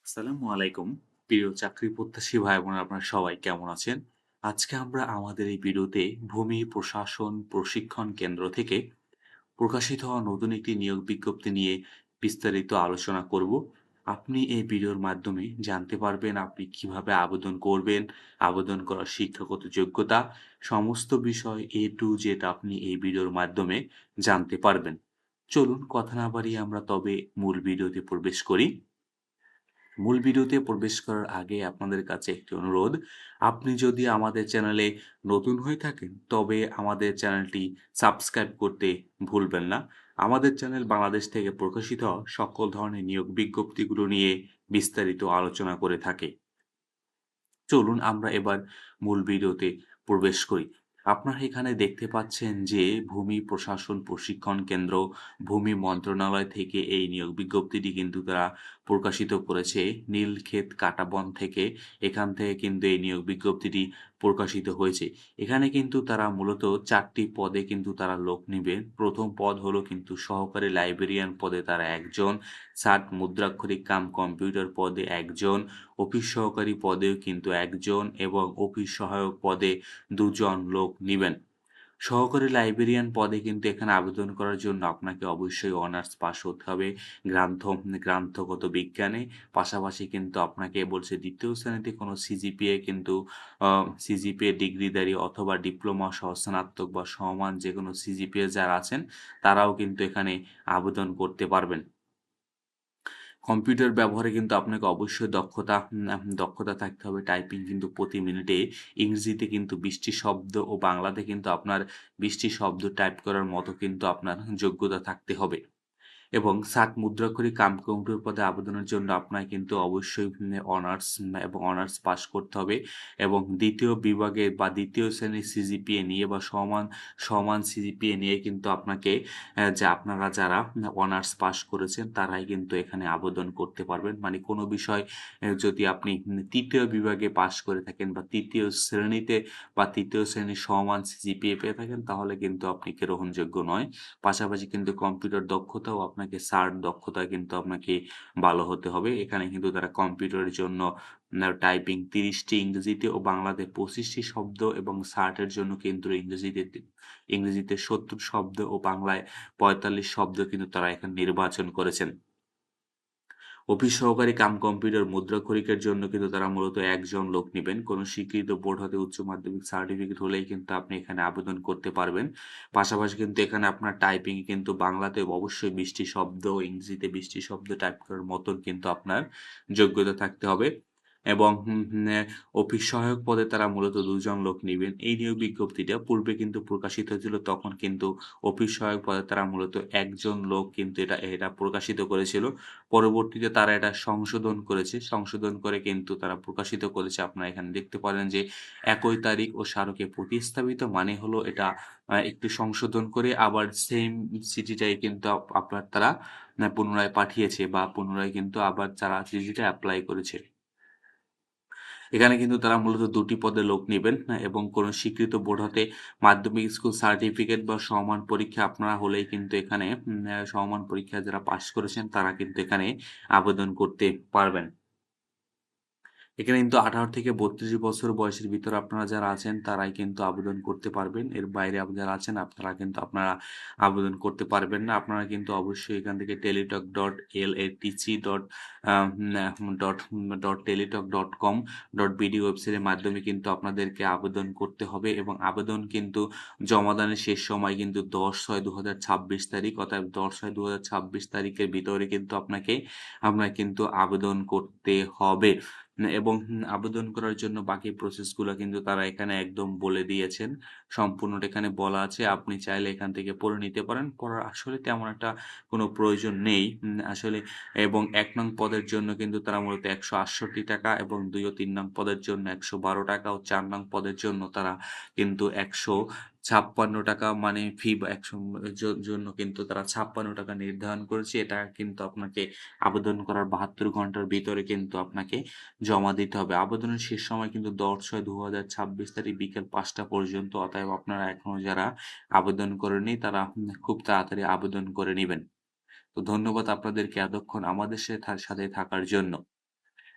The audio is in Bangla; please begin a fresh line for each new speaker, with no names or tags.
আসসালামু আলাইকুম। প্রিয় চাকরি প্রত্যাশী ভাই-বোনেরা আপনারা সবাই কেমন আছেন? আজকে আমরা আমাদের এই ভিডিওতে ভূমি প্রশাসন প্রশিক্ষণ কেন্দ্র থেকে প্রকাশিত হওয়া নতুন একটি নিয়োগ বিজ্ঞপ্তি নিয়ে বিস্তারিত আলোচনা করব। আপনি এই ভিডিওর মাধ্যমে জানতে পারবেন আপনি কিভাবে আবেদন করবেন, আবেদন করার শিক্ষাগত যোগ্যতা, সমস্ত বিষয় A to Z আপনি এই ভিডিওর মাধ্যমে জানতে পারবেন। চলুন কথা না বাড়িয়ে আমরা তবে মূল ভিডিওতে প্রবেশ করি। মূল ভিডিওতে প্রবেশ করার আগে আপনাদের কাছে একটি অনুরোধ। আপনি যদি আমাদের চ্যানেলে নতুন হয়ে থাকেন, তবে আমাদের চ্যানেলটি সাবস্ক্রাইব করতে ভুলবেন না। আমাদের চ্যানেল বাংলাদেশ থেকে প্রকাশিত হওয়া সকল ধরনের নিয়োগ বিজ্ঞপ্তিগুলো নিয়ে বিস্তারিত আলোচনা করে থাকে। চলুন আমরা এবার মূল ভিডিওতে প্রবেশ করি। আপনারা এখানে দেখতে পাচ্ছেন যে ভূমি প্রশাসন প্রশিক্ষণ কেন্দ্র, ভূমি মন্ত্রণালয় থেকে এই নিয়োগ বিজ্ঞপ্তিটি কিন্তু তারা প্রকাশিত করেছে। নীলক্ষেত কাটাবন থেকে এখান থেকে কিন্তু এই নিয়োগ বিজ্ঞপ্তিটি প্রকাশিত হয়েছে। এখানে কিন্তু তারা মূলত ৪ টি পদে কিন্তু তারা লোক নিবে। ১ম পদ হলো কিন্তু সহকারী লাইব্রেরিয়ান পদে তারা ১ জন, ষাট মুদ্রাক্ষরিক কাম কম্পিউটার পদে ১ জন, অফিস সহকারী পদেও কিন্তু ১ জন এবং অফিস সহায়ক পদে ২ জন লোক নিবেন। সহকারী লাইব্রেরিয়ান পদে কিন্তু এখানে আবেদন করার জন্য আপনাকে অবশ্যই অনার্স পাস হতে হবে গ্রান্থগত বিজ্ঞানে। পাশাপাশি কিন্তু আপনাকে বলছে ২য় শ্রেণীতে কোনো সিজিপিএ কিন্তু আ সিজিপিএ ডিগ্রিধারী অথবা ডিপ্লোমা সহ স্নাতক বা সমমান যেকোনো সিজিপিএ যারা আছেন, তারাও কিন্তু এখানে আবেদন করতে পারবেন। কম্পিউটার ব্যবহারে কিন্তু আপনাকে অবশ্যই দক্ষতা থাকতে হবে। টাইপিং কিন্তু প্রতি মিনিটে ইংরেজিতে কিন্তু ২০ টি শব্দ ও বাংলাতে কিন্তু আপনার ২০ টি শব্দ টাইপ করার মতো কিন্তু আপনার যোগ্যতা থাকতে হবে। এবং ষাট মুদ্রাক্ষরিক কম্পিউটার পদে আবেদনের জন্য আপনাকে কিন্তু অবশ্যই অনার্স এবং অনার্স পাস করতে হবে এবং ২য় বিভাগে বা ২য় শ্রেণীর সিজিপিএ নিয়ে বা সমান সিজিপিএ নিয়ে কিন্তু আপনাকে যে আপনারা যারা অনার্স পাস করেছেন তারাই কিন্তু এখানে আবেদন করতে পারবেন। মানে কোনো বিষয় যদি আপনি ৩য় বিভাগে পাস করে থাকেন বা ৩য় শ্রেণীতে বা ৩য় শ্রেণীর সমান সিজিপিএ পেয়ে থাকেন তাহলে কিন্তু আপনি গ্রহণযোগ্য নয়। পাশাপাশি কিন্তু কম্পিউটার দক্ষতাও আপনাকে সার্ট দক্ষতা কিন্তু আপনাকে ভালো হতে হবে। এখানে কিন্তু তারা কম্পিউটারের জন্য টাইপিং ৩০ টি ইংরেজিতে ও বাংলাতে ২৫ টি শব্দ এবং সার্টের জন্য কিন্তু ইংরেজিতে ৭০ শব্দ ও বাংলায় ৪৫ শব্দ কিন্তু তারা এখানে নির্বাচন করেছেন। অফিস সহকারী কাম কম্পিউটার মুদ্রাক্ষরিকের জন্য কিন্তু তারা মূলত ১ জন লোক নিবেন। কোনো স্বীকৃত বোর্ড হতে উচ্চ মাধ্যমিক সার্টিফিকেট হলেই কিন্তু আপনি এখানে আবেদন করতে পারবেন। পাশাপাশি কিন্তু এখানে আপনার টাইপিং কিন্তু বাংলাতে অবশ্যই ২০ টি শব্দ, ইংরেজিতে ২০ টি শব্দ টাইপ করার মতন কিন্তু আপনার যোগ্যতা থাকতে হবে এবং হুম, হুম, অফিস সহায়ক পদে তারা মূলত ২ জন লোক নিবেন। এই নিয়োগ বিজ্ঞপ্তিটা পূর্বে কিন্তু প্রকাশিত হয়েছিল তখন কিন্তু অফিস সহায়ক পদে তারা মূলত ১ জন লোক কিন্তু এটা প্রকাশিত করেছিল। পরবর্তীতে তারা এটা সংশোধন করেছে। সংশোধন করে কিন্তু তারা প্রকাশিত করেছে। আপনারা এখানে দেখতে পারেন যে একই তারিখ ও স্মারকে প্রতিস্থাপিত মানে হলো এটা একটু সংশোধন করে আবার সেম চিঠিটাই কিন্তু আপনার তারা পুনরায় পাঠিয়েছে বা পুনরায় কিন্তু আবার যারা চিঠিটা এপ্লাই করেছে। এখানে কিন্তু তারা মূলত ২ টি পদে লোক নিবেন এবং কোনো স্বীকৃত বোর্ড হতে মাধ্যমিক স্কুল সার্টিফিকেট বা সমমান পরীক্ষা আপনারা হলেই কিন্তু এখানে সমমান পরীক্ষায় যারা পাস করেছেন তারা কিন্তু এখানে আবেদন করতে পারবেন। এখানে কিন্তু ১৮ থেকে ৩২ বছর বয়সের ভিতরে আপনারা যারা আছেন তারাই কিন্তু আবেদন করতে পারবেন। এর বাইরে যারা আছেন আপনারা কিন্তু আবেদন করতে পারবেন না। আপনারা কিন্তু অবশ্যই এখান থেকে teletalk.latc.teletalk.com.bd ওয়েবসাইটের মাধ্যমে কিন্তু আপনাদেরকে আবেদন করতে হবে এবং আবেদন কিন্তু জমা দানের শেষ সময় কিন্তু ১০/৬/২০২৬ তারিখ অর্থাৎ ১০/৬/২০২৬ তারিখের ভিতরে কিন্তু আপনার কিন্তু আবেদন করতে হবে। এবং আবেদন করার জন্য বাকি প্রসেসগুলা কিন্তু তারা এখানে একদম বলে দিয়েছেন। সম্পূর্ণটা এখানে বলা আছে। আপনি চাইলে এখান থেকে পড়ে নিতে পারেন। পড়ার আসলে তেমন একটা কোনো প্রয়োজন নেই। আসলে এবং ১ নং পদের জন্য কিন্তু তারা মূলত ৳১৬৮ এবং ২ ও ৩ নং পদের জন্য ৳১১২ ও ৪ নং পদের জন্য তারা কিন্তু ৳১৫৬ মানে ফি বা জন্য কিন্তু তারা ৳৫৬ নির্ধারণ করেছে। এটা কিন্তু আপনাকে আবেদন করার ৭২ ঘন্টার ভিতরে কিন্তু আপনাকে জমা দিতে হবে। আবেদনের শেষ সময় কিন্তু ১০/৬/২০২৬ তারিখ বিকেল ৫টা পর্যন্ত। অতএব আপনারা এখনো যারা আবেদন করেননি তারা খুব তাড়াতাড়ি আবেদন করে নিবেন। তো ধন্যবাদ আপনাদেরকে এতক্ষণ আমাদের সাথে থাকার জন্য।